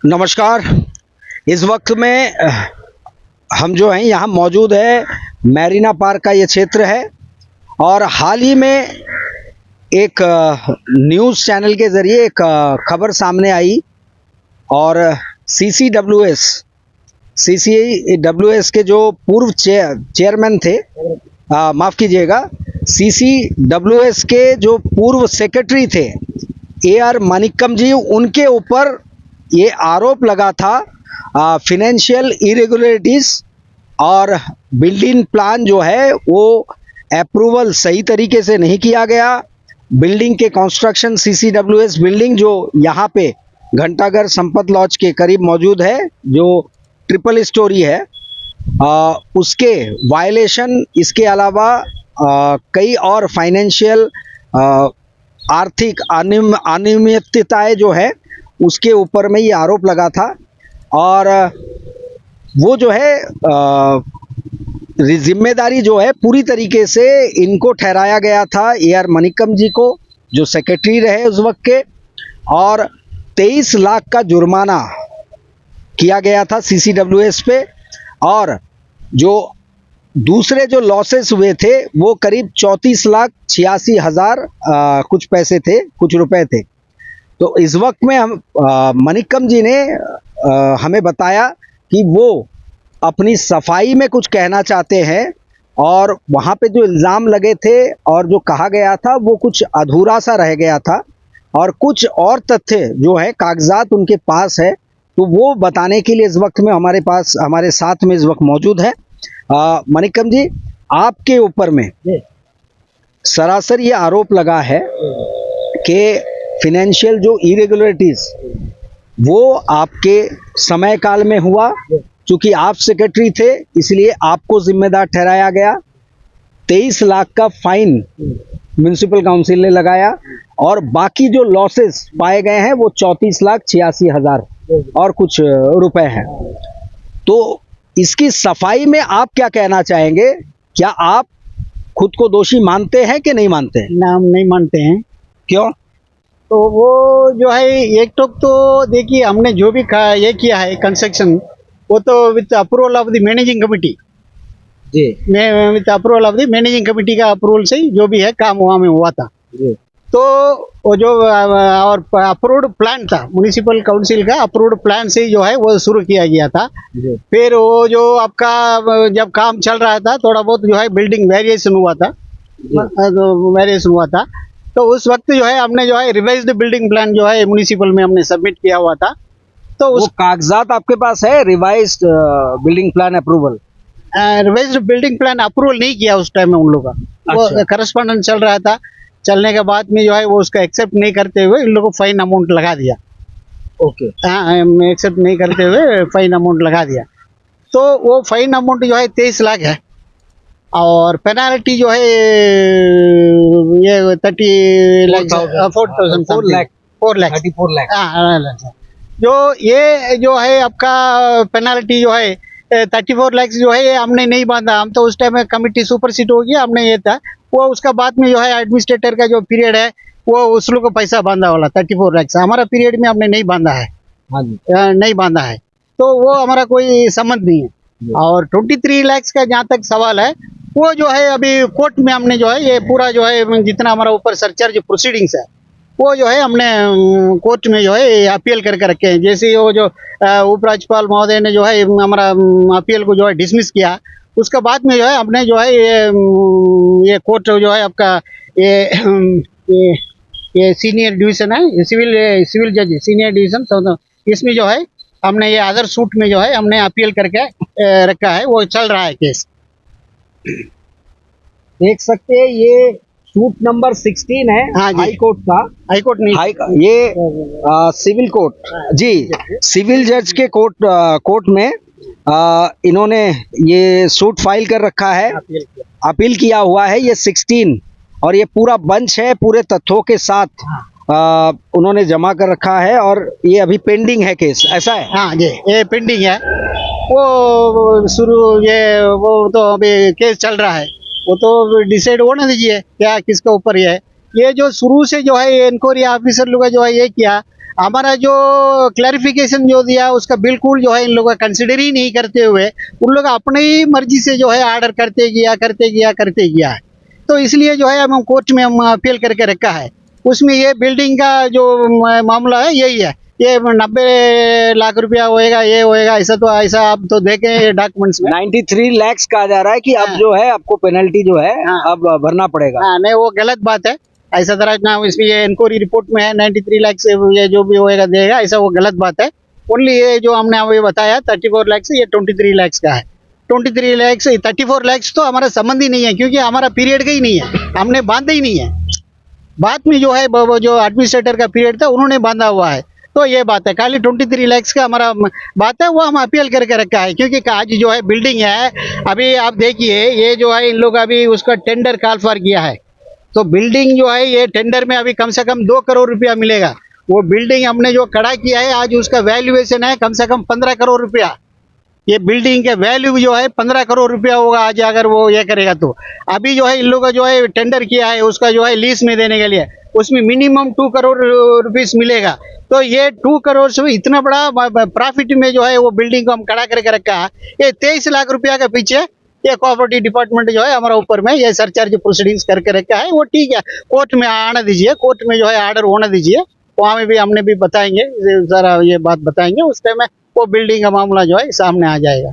नमस्कार। इस वक्त में हम जो हैं यहाँ मौजूद है मैरीना पार्क का ये क्षेत्र है और हाल ही में एक न्यूज़ चैनल के ज़रिए एक खबर सामने आई और सीसीडब्ल्यूएस के जो पूर्व चेयरमैन थे, माफ़ कीजिएगा, सीसीडब्ल्यूएस के जो पूर्व सेक्रेटरी थे AR मनिक्कम जी, उनके ऊपर ये आरोप लगा था फिनेंशियल इरेगुलरिटीज़ और बिल्डिंग प्लान जो है वो अप्रूवल सही तरीके से नहीं किया गया। बिल्डिंग के कंस्ट्रक्शन सीसीडब्ल्यूएस बिल्डिंग जो यहाँ पे घंटाघर संपत लॉज के करीब मौजूद है, जो ट्रिपल स्टोरी है, उसके वायलेशन, इसके अलावा कई और फाइनेंशियल आर्थिक अनियमितताएं जो है उसके ऊपर में ये आरोप लगा था और वो जो है जिम्मेदारी जो है पूरी तरीके से इनको ठहराया गया था, AR मनिक्कम जी को, जो सेक्रेटरी रहे उस वक्त के, और 23 लाख का जुर्माना किया गया था सीसीडब्ल्यूएस पे। और जो दूसरे जो लॉसेस हुए थे वो करीब 34,86,000 कुछ पैसे थे, कुछ रुपए थे। तो इस वक्त में हम मनिक्कम जी ने हमें बताया कि वो अपनी सफाई में कुछ कहना चाहते हैं और वहाँ पे जो इल्ज़ाम लगे थे और जो कहा गया था वो कुछ अधूरा सा रह गया था और कुछ और तथ्य जो है कागजात उनके पास है, तो वो बताने के लिए इस वक्त में हमारे साथ में इस वक्त मौजूद है। मनिक्कम जी, आपके ऊपर में सरासर ये आरोप लगा है कि फिनेंशियल जो इरेगुलरिटीज़ वो आपके समय काल में हुआ, चूँकि आप सेक्रेटरी थे इसलिए आपको जिम्मेदार ठहराया गया। 23 लाख का फाइन म्युनिसिपल काउंसिल ने लगाया और बाकी जो लॉसेस पाए गए हैं वो 34,86,000 और कुछ रुपए हैं। तो इसकी सफाई में आप क्या कहना चाहेंगे? क्या आप खुद को दोषी मानते हैं कि नहीं मानते हैं? ना, हम नहीं मानते हैं। क्यों? तो वो जो है एक तो देखिए, हमने जो भी ये किया है कंस्ट्रक्शन, वो तो with approval of the managing committee जी with approval of the managing committee का अप्रूवल से ही जो भी है काम वहाँ में हुआ था जी। तो वो जो और अप्रूव्ड प्लान था, म्युनिसिपल काउंसिल का अप्रूव्ड प्लान से ही जो है वो शुरू किया गया था। जी। फिर वो जो आपका जब काम चल रहा था थोड़ा बहुत जो है बिल्डिंग वेरिएशन हुआ था, तो उस वक्त जो है हमने जो है रिवाइज्ड बिल्डिंग प्लान जो है म्युनिसिपल में हमने सबमिट किया हुआ था। तो वो उस कागजात आपके पास है, revised building plan approval? Revised building plan approval नहीं किया उस टाइम में उन लोगों का। वो अच्छा। करस्पॉन्डेंस चल रहा था, चलने के बाद में जो है वो उसका एक्सेप्ट नहीं करते हुए इन लोगों को फाइन अमाउंट लगा दिया। ओके। हाँ, एक्सेप्ट नहीं करते हुए फाइन अमाउंट लगा दिया। तो वो फाइन अमाउंट जो है 23 लाख है और पेनाल्टी जो है ये 30 लाख 4 लाख 34 लाख। हाँ, जो है आपका पेनाल्टी जो है 34 लाख जो है ये हमने नहीं बांधा। हम तो उस टाइम में कमिटी सुपरसीड हो गया, हमने ये था वो उसका बाद में जो है एडमिनिस्ट्रेटर का जो पीरियड है वो उस लोग को पैसा बांधा वाला 34 लाख से, हमारा पीरियड में हमने नहीं बांधा है। हाँ जी। नहीं बांधा है, तो वो हमारा कोई संबंध नहीं है। और 23 लाख का जहाँ तक सवाल है वो जो है अभी कोर्ट में हमने जो है ये पूरा जो है जितना हमारा ऊपर सर्चार्ज प्रोसीडिंग्स है वो जो है हमने कोर्ट में जो है अपील करके रखे हैं। जैसे वो जो उपराज्यपाल महोदय ने जो है हमारा अपील को जो है डिसमिस किया, उसके बाद में जो है हमने जो है ये कोर्ट जो है आपका ये सीनियर डिवीजन है, सिविल जज सीनियर डिवीजन, इसमें जो है हमने ये अदर सूट में जो है हमने अपील करके रखा है, वो चल रहा है केस। देख सकते हैं ये सूट नंबर 16 है। हाँ जी। हाई कोर्ट का। हाई कोर्ट नहीं, ये सिविल कोर्ट जी, सिविल जज के कोर्ट में इन्होंने ये सूट फाइल कर रखा है, अपील किया हुआ है। ये 16 और ये पूरा बंच है, पूरे तथ्यों के साथ उन्होंने जमा कर रखा है और ये अभी पेंडिंग है केस, ऐसा है? हाँ जी, ये पेंडिंग है। वो वो तो अभी केस चल रहा है, वो तो डिसाइड होने दीजिए क्या किसके ऊपर ये है। ये जो शुरू से जो है इंक्वायरी ऑफिसर लोग जो है ये किया, हमारा जो क्लैरिफिकेशन जो दिया उसका बिल्कुल जो है इन लोगों का कंसिडर ही नहीं करते हुए उन लोग अपनी ही मर्जी से जो है ऑर्डर करते गया है। तो इसलिए जो है हम कोर्ट में हम अपील करके रखा है। उसमें ये बिल्डिंग का जो मामला है यही है, ये 90 लाख रुपया होएगा, ये होएगा, ऐसा आप तो देखें डॉक्यूमेंट्स में। 93 लाख कहा जा रहा है कि अब हाँ। जो है आपको पेनल्टी जो है हाँ। अब भरना पड़ेगा। हाँ नहीं, वो गलत बात है। ऐसा तरह ना इसमें ये इंक्वायरी रिपोर्ट में है 93 लाख से ये जो भी होएगा देगा, ऐसा वो गलत बात है। ओनली ये जो हमने अभी बताया 34 लाख से ये 23 लाख का है। 23 लाख से 34 लाख तो हमारा संबंध ही नहीं है, क्योंकि हमारा पीरियड का ही नहीं है, हमने बांधा ही नहीं है। बाद में जो है वो जो एडमिनिस्ट्रेटर का पीरियड था उन्होंने बांधा हुआ है। तो ये बात है, खाली 23 लाख का हमारा बात है, वो हम अपील करके रखा है। क्योंकि आज जो है बिल्डिंग है, अभी आप देखिए ये जो है इन लोग अभी उसका टेंडर कॉल फॉर किया है। तो बिल्डिंग जो है ये टेंडर में अभी कम से कम 2 करोड़ रुपया मिलेगा। वो बिल्डिंग हमने जो खड़ा किया है आज उसका वैल्यूएशन है कम से कम 15 करोड़ रुपया। ये बिल्डिंग के वैल्यू जो है 15 करोड़ रुपया होगा आज अगर वो ये करेगा तो। अभी जो है इन लोगों का जो है टेंडर किया है उसका जो है लीज में देने के लिए, उसमें मिनिमम 2 करोड़ रुपीस मिलेगा। तो ये 2 करोड़ से इतना बड़ा प्रॉफिट में जो है वो बिल्डिंग को हम खड़ा करके रखा है। ये 23 लाख रुपया के पीछे ये कोऑपरेटिव डिपार्टमेंट जो है हमारा ऊपर में ये सरचार्ज प्रोसीडिंग्स करके रखा है। वो ठीक है, कोर्ट में आने दीजिए, कोर्ट में जो है ऑर्डर होने दीजिए, वहाँ में भी हमने भी बताएंगे, सारा ये बात बताएंगे, उस टाइम में वो बिल्डिंग का मामला जो है सामने आ जाएगा।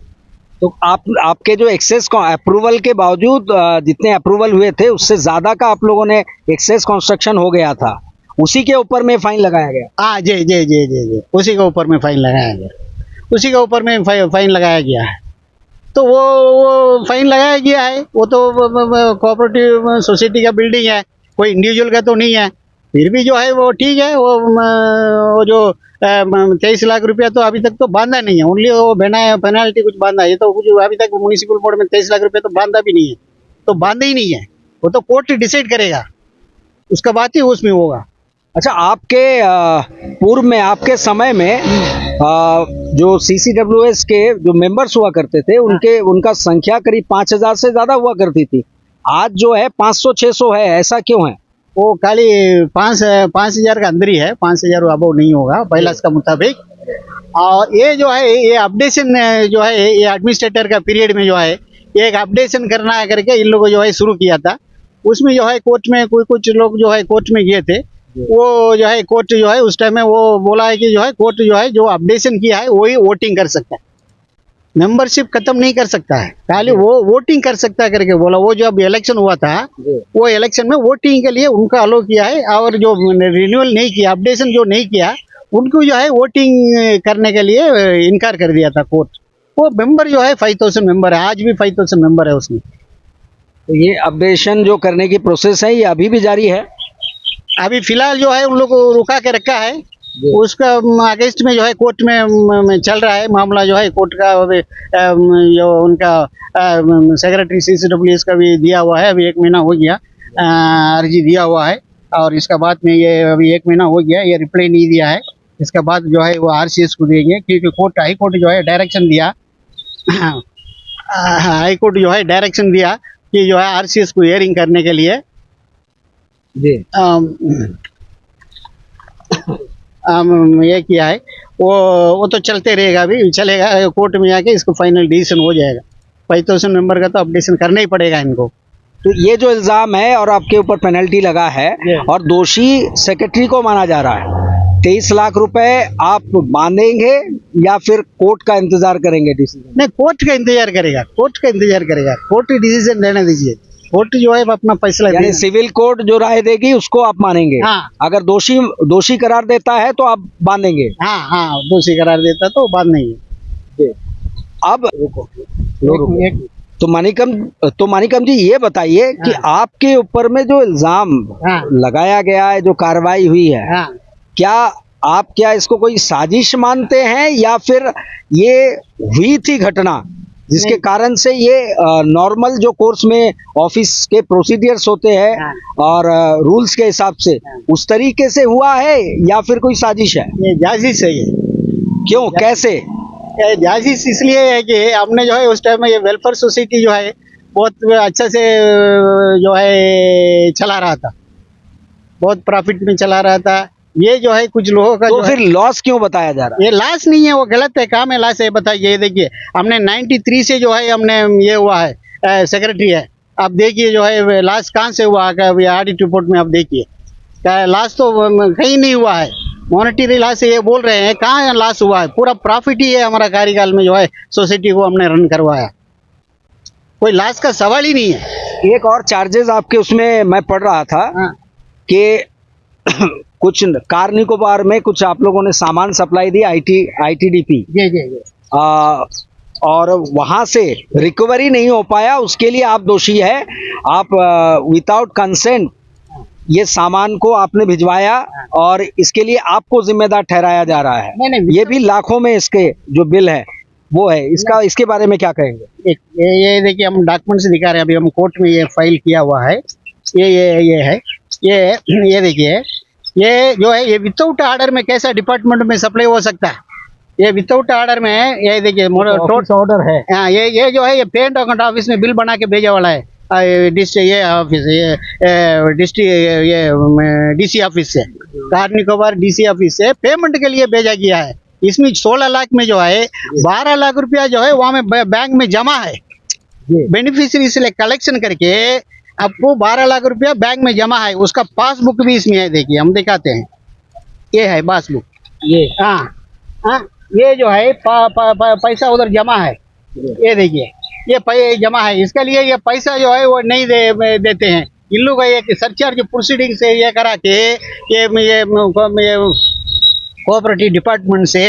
तो आपके जो एक्सेस अप्रूवल के बावजूद जितने अप्रूवल हुए थे उससे ज्यादा का आप लोगों ने एक्सेस कंस्ट्रक्शन हो गया था, उसी के ऊपर में फाइन लगाया गया। हाँ जी जी जी जी जी, उसी के ऊपर में फाइन लगाया गया, उसी के ऊपर में फाइन लगाया गया है। तो वो फाइन लगाया गया है, वो तो कोऑपरेटिव सोसाइटी का बिल्डिंग है, कोई इंडिविजुअल का तो नहीं है। फिर भी जो है वो ठीक है, वो जो 23 लाख रुपया तो अभी तक तो बांधा नहीं है, ओनली वो पेनाल्टी कुछ बांधा है। ये तो कुछ अभी तक म्यूनिसिपल बोर्ड में 23 लाख रुपया तो बांधा भी नहीं है, तो बांधा ही नहीं है। वो तो कोर्ट डिसाइड करेगा, उसका बात ही उसमें होगा। अच्छा, आपके पूर्व में आपके समय में जो CCWS के जो मेंबर्स हुआ करते थे उनका संख्या करीब 5000 से ज्यादा हुआ करती थी। आज जो है 500-600 है, ऐसा क्यों है? वो खाली 5,000 का अंदर ही है, 5,000 अबव नहीं होगा बैलास का मुताबिक। और ये जो है ये अपडेशन जो है ये एडमिनिस्ट्रेटर का पीरियड में जो है ये एक अपडेशन करना है करके इन लोगों जो है शुरू किया था। उसमें जो है कोर्ट में कुछ लोग जो है कोर्ट में गए थे, वो जो है कोर्ट जो है उस टाइम में वो बोला है कि जो है कोर्ट जो है जो अपडेशन किया है वही वोटिंग कर सकता है, मेंबरशिप खत्म नहीं कर सकता है, खाली वो वोटिंग कर सकता है करके बोला। वो जो अब इलेक्शन हुआ था वो इलेक्शन में वोटिंग के लिए उनका अलो किया है, और जो रिन्यूअल नहीं किया, अपडेशन जो नहीं किया, उनको जो है वोटिंग करने के लिए इनकार कर दिया था कोर्ट। वो मेंबर जो है 5000 मेंबर है, आज भी 5000 मेंबर है उसमें। तो ये अपडेशन जो करने की प्रोसेस है ये अभी भी जारी है? अभी फिलहाल जो है उन लोग को रुका के रखा है, उसका अगेंस्ट में जो है कोर्ट में चल रहा है मामला। जो है कोर्ट का अभी जो उनका सेक्रेटरी CCWS का भी दिया हुआ है, अभी 1 महीना हो गया अर्जी दिया हुआ है, और इसका बाद में ये अभी 1 महीना हो गया, ये रिप्लाई नहीं दिया है। इसका बाद जो है वो RCS को देंगे, क्योंकि हाई कोर्ट जो है डायरेक्शन दिया हाई कोर्ट जो है डायरेक्शन दिया कि जो है RCS को हियरिंग करने के लिए जी ये किया है। वो तो चलते रहेगा, अभी चलेगा, कोर्ट में जाके इसको फाइनल डिसीजन हो जाएगा। 5000 मेंबर का तो अपडेशन करना ही पड़ेगा इनको। तो ये जो इल्जाम है और आपके ऊपर पेनल्टी लगा है और दोषी सेक्रेटरी को माना जा रहा है, 23 लाख रुपए आप बांधेंगे या फिर कोर्ट का इंतजार करेंगे डिसीजन? नहीं, कोर्ट का इंतजार करेगा, कोर्ट का इंतजार करेगा, कोर्ट डिसीजन लेने दीजिए, कोर्ट जो है अपना फैसला यानी सिविल कोर्ट जो राय देगी उसको आप मानेंगे? हाँ। अगर दोषी करार देता है तो आप बांधेंगे? हाँ हाँ, दोषी करार देता तो बात नहीं है। अब एक तो मानिकम जी ये बताइए कि आपके ऊपर में जो इल्जाम लगाया गया है, जो कार्रवाई हुई है, क्या इसको कोई साजिश मानते हैं या फिर ये हुई थी घटना जिसके कारण से ये नॉर्मल जो कोर्स में ऑफिस के प्रोसीडियर्स होते हैं और रूल्स के हिसाब से उस तरीके से हुआ है या फिर कोई साजिश है? ये जाजिश है। ये क्यों, कैसे? जाजिश इसलिए है कि हमने जो है उस टाइम में ये वेलफेयर सोसाइटी जो है बहुत अच्छा से जो है चला रहा था, बहुत प्रॉफिट में चला रहा था। ये जो है कुछ लोगों का तो जो है, फिर लॉस क्यों बताया जा रहा ये लाश नहीं है, वो गलत है, काम है लाश है, बताइए। ये देखिए हमने 93 से जो है हमने ये हुआ है सेक्रेटरी है, आप देखिए जो है लाश कहाँ से हुआ है, ऑडिट रिपोर्ट में आप देखिए लाश तो कहीं नहीं हुआ है। मॉनेटरी लॉस से ये बोल रहे हैं, कहाँ लॉस हुआ है, पूरा प्रॉफिट ही है हमारा कार्यकाल में जो है सोसाइटी को हमने रन करवाया, कोई लॉस का सवाल ही नहीं है। है? एक और चार्जेस आपके उसमें मैं पढ़ रहा था हाँ कि कुछ कार निकोबार में कुछ आप लोगों ने सामान सप्लाई दी आईटीडीपी जी जी जी और वहां से रिकवरी नहीं हो पाया, उसके लिए आप दोषी है। आप विदाउट कंसेंट ये सामान को आपने भिजवाया और इसके लिए आपको जिम्मेदार ठहराया जा रहा है। नहीं ये भी लाखों में इसके जो बिल है वो है, इसका इसके बारे में क्या कहेंगे? ये देखिए हम डॉक्यूमेंट्स दिखा रहे हैं, अभी हम कोर्ट में ये फाइल किया हुआ है, ये है, ये देखिए, ये जो है ये विदाउट ऑर्डर में कैसा डिपार्टमेंट में सप्लाई हो सकता है, ये विदाउट ऑर्डर में है। ये देखिए ऑर्डर है। हाँ ये जो है ये पेंट अकाउंट ऑफिस में बिल बना के भेजा वाला है, ये ऑफिस ये डिस्ट्रिक्ट ये डीसी ऑफिस से, कार निकोबार डीसी ऑफिस से पेमेंट के लिए भेजा गया है। इसमें 16 लाख में जो है 12 लाख रुपया जो है वहाँ में बैंक में जमा है, बेनिफिशियरी से कलेक्शन करके आपको 12 लाख रुपया बैंक में जमा है, उसका पासबुक भी इसमें है, देखिए हम दिखाते हैं, ये है पासबुक, ये हाँ हाँ ये जो है पैसा उधर जमा है, ये देखिए ये जमा है, इसके लिए ये पैसा जो है वो नहीं देते हैं इन लोग, ये सरचार्ज प्रोसीडिंग से ये करा के ये कोऑपरेटिव डिपार्टमेंट से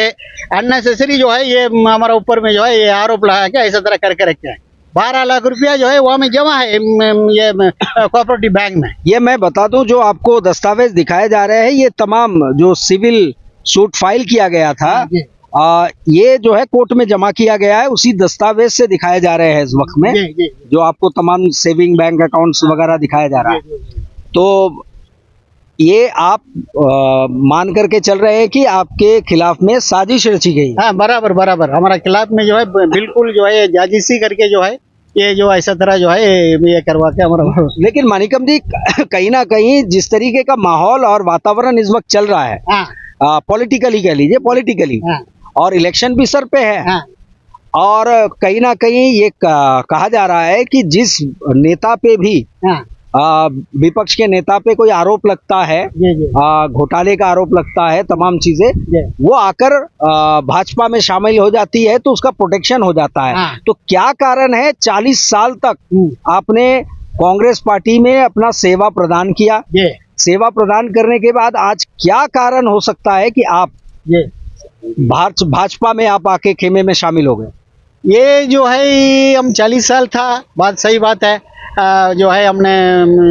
अननेसेसरी जो है ये हमारा ऊपर में जो है ये आरोप लगा के ऐसा तरह करके रखे हैं। 12 लाख रुपया जो है वहाँ में जमा है ये कोऑपरेटिव बैंक में। ये मैं बता दूं, जो आपको दस्तावेज दिखाए जा रहे हैं ये तमाम जो सिविल सूट फाइल किया गया था, ये जो है कोर्ट में जमा किया गया है, उसी दस्तावेज से दिखाए जा रहे हैं इस वक्त में, जो आपको तमाम सेविंग बैंक अकाउंट्स वगैरह दिखाया जा रहा है। तो ये आप मान करके चल रहे हैं कि आपके खिलाफ में साजिश रची गई? हाँ बराबर हमारा खिलाफ में जो है बिल्कुल जो है जाजिशी करके जो है ये जो ऐसा तरह जो है ये करवा के हमारा। लेकिन मानिकम जी, कहीं ना कहीं जिस तरीके का माहौल और वातावरण इस वक्त चल रहा है, हाँ पॉलिटिकली कह लीजिए, पॉलिटिकली, हाँ और इलेक्शन भी सर पे है, हाँ और कहीं ना कहीं ये कहा जा रहा है कि जिस नेता पे भी हाँ विपक्ष के नेता पे कोई आरोप लगता है, जी घोटाले का आरोप लगता है, तमाम चीजें, जी वो आकर भाजपा में शामिल हो जाती है तो उसका प्रोटेक्शन हो जाता है। हाँ। तो क्या कारण है 40 साल तक आपने कांग्रेस पार्टी में अपना सेवा प्रदान किया, जी सेवा प्रदान करने के बाद आज क्या कारण हो सकता है कि आप जी भाजपा में आप आके खेमे में शामिल हो गए? ये जो है हम 40 साल था, बात सही बात है, जो है हमने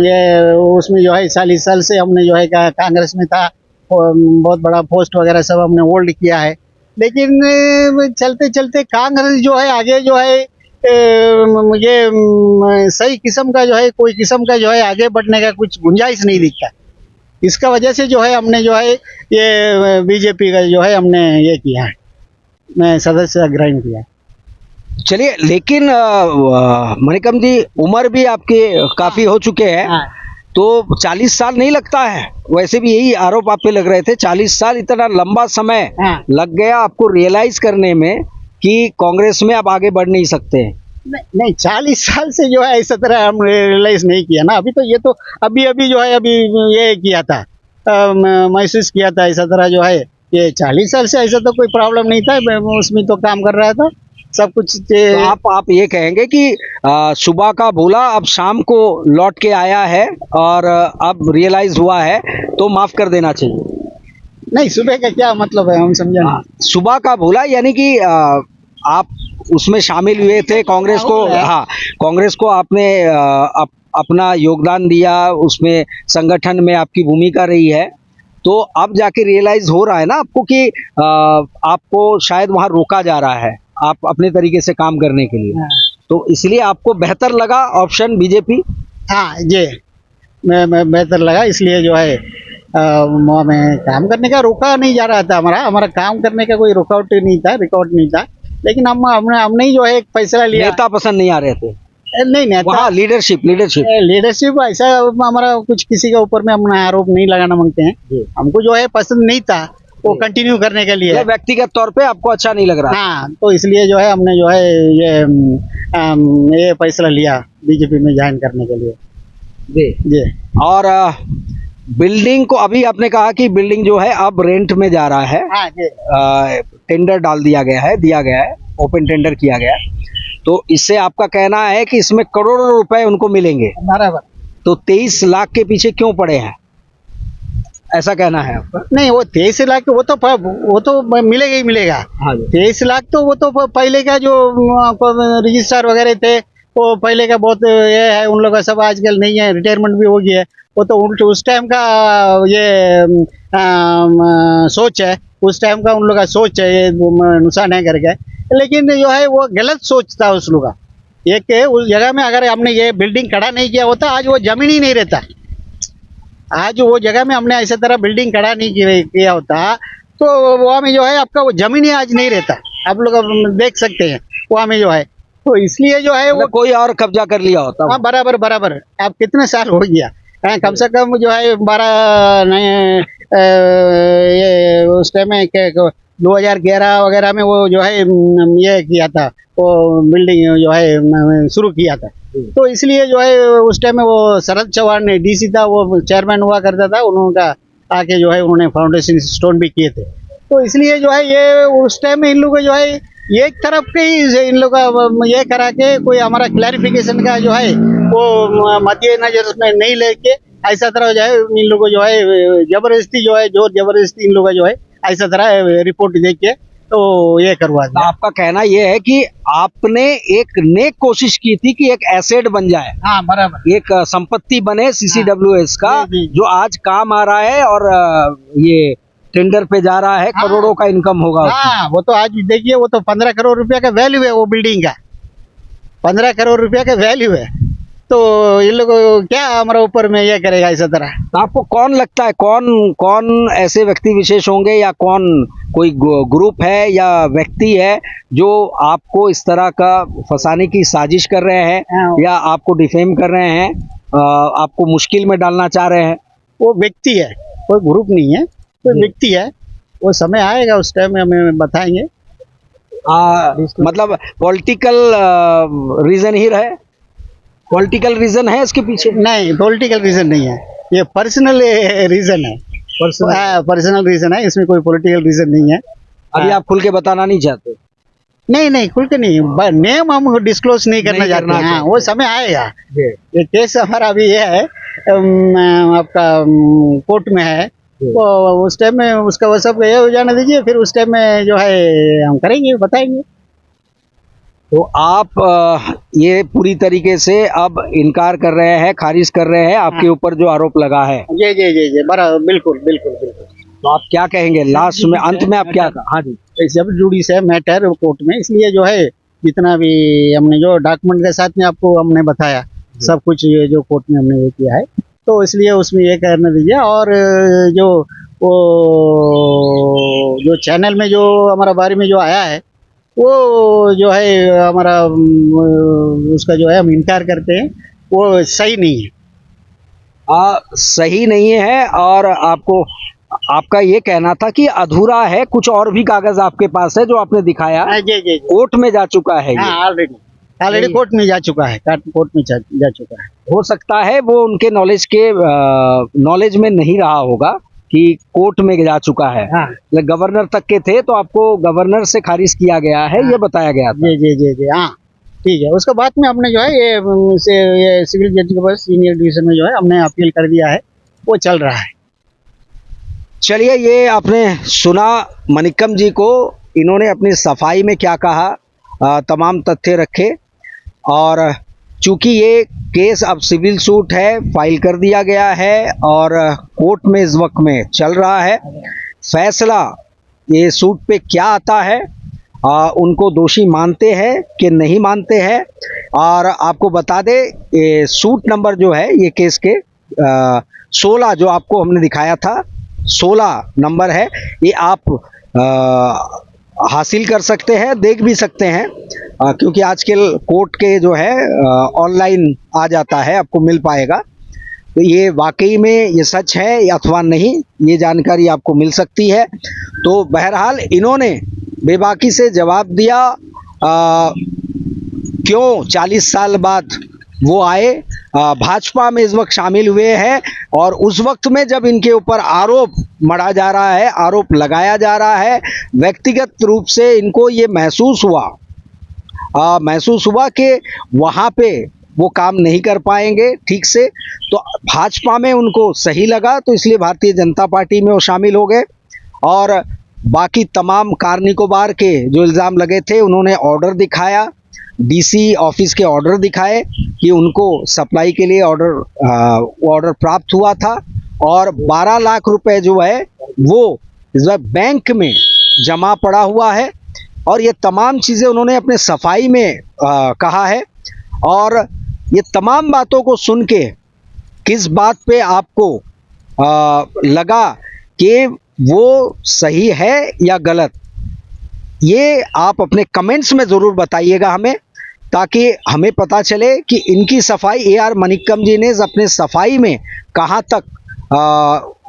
ये उसमें जो है 40 साल से हमने जो है कांग्रेस में था, बहुत बड़ा पोस्ट वगैरह सब हमने होल्ड किया है, लेकिन चलते चलते कांग्रेस जो है आगे जो है मुझे सही किस्म का जो है कोई किस्म का जो है आगे बढ़ने का कुछ गुंजाइश नहीं दिखता। इसका वजह से जो है हमने जो है ये बीजेपी का जो है हमने ये किया है, मैं सदस्य ग्रहण किया है। चलिए, लेकिन मणिकम जी, उम्र भी आपके काफी हो चुके हैं, हाँ। तो 40 साल नहीं लगता है? वैसे भी यही आरोप आप पे लग रहे थे, 40 साल इतना लंबा समय हाँ। लग गया आपको रियलाइज करने में कि कांग्रेस में आप आगे बढ़ नहीं सकते? नहीं 40 साल से जो है इस तरह हम रियलाइज नहीं किया ना, अभी तो ये तो अभी जो है अभी ये किया था, महसूस किया था इस तरह जो है, ये 40 साल से ऐसा तो कोई प्रॉब्लम नहीं था, उसमें तो काम कर रहा था सब कुछ। तो आप ये कहेंगे कि सुबह का भूला अब शाम को लौट के आया है और अब रियलाइज हुआ है तो माफ कर देना चाहिए? नहीं, सुबह का क्या मतलब है, हम समझा नहीं। सुबह का भूला यानी कि आप उसमें शामिल हुए थे, कांग्रेस को, हाँ, कांग्रेस को आपने अपना योगदान दिया, उसमें संगठन में आपकी भूमिका रही है, तो अब जाके रियलाइज हो रहा है ना आपको कि आपको शायद वहाँ रोका जा रहा है आप अपने तरीके से काम करने के लिए, तो इसलिए आपको बेहतर लगा ऑप्शन बीजेपी? हाँ जी, मैं बेहतर लगा, इसलिए जो है वहाँ में काम करने का रोका नहीं जा रहा था, हमारा काम करने का कोई रुकावट नहीं था, रिकॉर्ड नहीं था, लेकिन हमने ही जो है एक फैसला लिया। नेता पसंद नहीं आ रहे थे? नहीं नहीं वहाँ लीडरशिप लीडरशिप लीडरशिप ऐसा हमारा कुछ किसी के ऊपर में हम आरोप नहीं लगाना मांगते हैं। हमको जो है पसंद नहीं था वो कंटिन्यू करने के लिए। व्यक्तिगत तौर पे आपको अच्छा नहीं लग रहा? हाँ, तो इसलिए जो है हमने जो है ये फैसला लिया बीजेपी में ज्वाइन करने के लिए। जी जी और बिल्डिंग को अभी आपने कहा कि बिल्डिंग जो है अब रेंट में जा रहा है, हाँ जी टेंडर डाल दिया गया है, ओपन टेंडर किया गया है, तो इससे आपका कहना है कि इसमें करोड़ों रुपए उनको मिलेंगे, बराबर। तो 23 लाख के पीछे क्यों पड़े हैं, ऐसा कहना है आपका? नहीं, वो 23 लाख वो तो मिलेगा ही मिलेगा। हाँ जी 23 लाख तो वो तो पहले का जो रजिस्ट्रार वगैरह थे वो पहले का बहुत ये है, उन लोग का सब आजकल नहीं है, रिटायरमेंट भी हो गया है। वो तो उस टाइम का ये सोच है, उस टाइम का उन लोग का सोच है, ये नुकसान है करके। लेकिन जो है वो गलत सोच था उस लोग का। एक उस जगह में अगर हमने ये बिल्डिंग खड़ा नहीं किया होता आज वो जमीन ही नहीं रहता। आज वो जगह में हमने ऐसा तरह बिल्डिंग खड़ा नहीं किया होता तो वहाँ में जो है आपका वो जमीन ही आज नहीं रहता। आप लोग अब देख सकते हैं वहाँ में जो है, तो इसलिए जो है वो कोई और कब्जा कर लिया होता। हाँ बराबर बराबर। अब कितने साल हो गया, कम से कम जो है 12 नहीं ये उस टाइम में 2011 वगैरह में वो जो है ये किया था, वो बिल्डिंग जो है शुरू किया था। तो इसलिए जो है उस टाइम में वो शरद चौहान ने डीसी था, वो चेयरमैन हुआ करता था, उन्होंने आके जो है उन्होंने फाउंडेशन स्टोन भी किए थे। तो इसलिए जो है ये उस टाइम में इन लोगों को जो है एक तरफ के ही इन लोग का ये करा के कोई हमारा क्लैरिफिकेशन का जो है वो मध्य नजर में नहीं लेके ऐसा तरह जो है इन लोगों को जो है जबरदस्ती जो है जोर जबरदस्ती इन लोगों का जो है ऐसा तरह रिपोर्ट दे के तो ये करवा दिया। आपका कहना ये है कि आपने एक नेक कोशिश की थी कि एक एसेट बन जाए, हाँ बराबर, एक संपत्ति बने CCWS का, जी। जो आज काम आ रहा है और ये टेंडर पे जा रहा है, हाँ। करोड़ों का इनकम होगा। हाँ, वो तो आज देखिए वो तो 15 करोड़ रुपया का वैल्यू है वो बिल्डिंग का, 15 करोड़ रुपया का वैल्यू है। तो इन लोगों को क्या हमारा ऊपर में ये करेगा ऐसा तरह। तो आपको कौन लगता है, कौन ऐसे व्यक्ति विशेष होंगे या कौन कोई ग्रुप है या व्यक्ति है जो आपको इस तरह का फंसाने की साजिश कर रहे हैं हाँ। या आपको डिफेम कर रहे हैं, आपको मुश्किल में डालना चाह रहे हैं? वो व्यक्ति है, कोई ग्रुप नहीं है, कोई व्यक्ति है। वो समय आएगा उस टाइम में हमें बताएंगे। मतलब पॉलिटिकल रीजन ही रहे, पॉलिटिकल रीजन है इसके पीछे? नहीं, पॉलिटिकल रीजन नहीं है, ये पर्सनल रीजन है, पर्सनल रीजन है, इसमें कोई पॉलिटिकल रीजन नहीं है। अभी आप खुल के बताना नहीं चाहते? नहीं खुल के नहीं, नेम हम डिस्क्लोज नहीं करना चाहते हैं। हाँ, वो समय आएगा। ये केस हमारा अभी ये है आपका कोर्ट में है, तो उस टाइम में उसका वो सब ये हो जाने दीजिए, फिर उस टाइम में जो है हम करेंगे, बताएंगे। तो आप ये पूरी तरीके से अब इनकार कर रहे हैं, खारिज कर रहे हैं आपके ऊपर जो आरोप लगा है? जी जी जी जी बराबर, बिल्कुल बिल्कुल बिल्कुल। तो आप क्या कहेंगे लास्ट में, अंत में आप क्या? हाँ जी, सब जुड़ी से मैटर कोर्ट में, इसलिए जो है जितना भी हमने जो डॉक्यूमेंट के साथ में आपको हमने बताया सब कुछ, ये जो कोर्ट में हमने ये किया है, तो इसलिए उसमें ये करने दीजिए। और जो वो जो चैनल में जो हमारा बारे में जो आया है वो जो है हमारा उसका जो है हम इनकार करते हैं, वो सही नहीं है। सही नहीं है। और आपका ये कहना था कि अधूरा है, कुछ और भी कागज आपके पास है जो आपने दिखाया, जी जी कोर्ट में जा चुका है? हाँ, ऑलरेडी कोर्ट में जा चुका है, कोर्ट में जा चुका है। हो सकता है वो उनके नॉलेज में नहीं रहा होगा कि कोर्ट में जा चुका है। हाँ। गवर्नर तक के थे तो आपको गवर्नर से खारिज किया गया है, ये बताया गया था। जी जी जी जी हाँ ठीक है। उसके बाद में हमने जो है ये सिविल जज के पास सीनियर डिवीजन में जो है हमने अपील कर दिया है, वो चल रहा है। चलिए, ये आपने सुना मनिक्कम जी को, इन्होंने अपनी सफाई में क्या कहा, तमाम तथ्य रखे। और चूंकि ये केस अब सिविल सूट है, फाइल कर दिया गया है और कोर्ट में इस वक्त में चल रहा है। फैसला ये सूट पे क्या आता है, उनको दोषी मानते हैं कि नहीं मानते हैं। और आपको बता दे, ये सूट नंबर जो है ये केस के 16 जो आपको हमने दिखाया था, 16 नंबर है, ये आप हासिल कर सकते हैं, देख भी सकते हैं। क्योंकि आजकल कोर्ट के जो है ऑनलाइन आ जाता है, आपको मिल पाएगा। तो ये वाकई में ये सच है अथवा नहीं, ये जानकारी आपको मिल सकती है। तो बहरहाल इन्होंने बेबाकी से जवाब दिया क्यों 40 साल बाद वो आए, भाजपा में इस वक्त शामिल हुए हैं। और उस वक्त में जब इनके ऊपर आरोप मढ़ा जा रहा है, आरोप लगाया जा रहा है, व्यक्तिगत रूप से इनको ये महसूस हुआ कि वहाँ पे वो काम नहीं कर पाएंगे ठीक से। तो भाजपा में उनको सही लगा, तो इसलिए भारतीय जनता पार्टी में वो शामिल हो गए। और बाकी तमाम कार निकोबार के जो इल्ज़ाम लगे थे, उन्होंने ऑर्डर दिखाया, डीसी ऑफिस के ऑर्डर दिखाए कि उनको सप्लाई के लिए ऑर्डर प्राप्त हुआ था। और 12 लाख रुपए जो है वो इस वक्त बैंक में जमा पड़ा हुआ है। और ये तमाम चीज़ें उन्होंने अपने सफाई में कहा है। और ये तमाम बातों को सुन के किस बात पे आपको लगा कि वो सही है या गलत, ये आप अपने कमेंट्स में ज़रूर बताइएगा हमें, ताकि हमें पता चले कि इनकी सफाई AR मनिक्कम जी ने अपने सफाई में कहाँ तक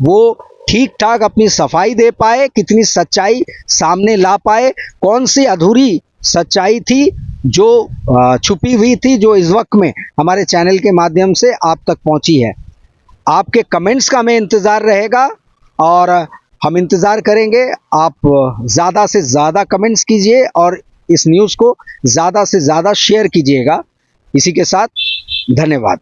वो ठीक ठाक अपनी सफाई दे पाए, कितनी सच्चाई सामने ला पाए, कौन सी अधूरी सच्चाई थी जो छुपी हुई थी, जो इस वक्त में हमारे चैनल के माध्यम से आप तक पहुंची है। आपके कमेंट्स का हमें इंतज़ार रहेगा और हम इंतज़ार करेंगे। आप ज़्यादा से ज़्यादा कमेंट्स कीजिए और इस न्यूज़ को ज़्यादा से ज़्यादा शेयर कीजिएगा। इसी के साथ धन्यवाद।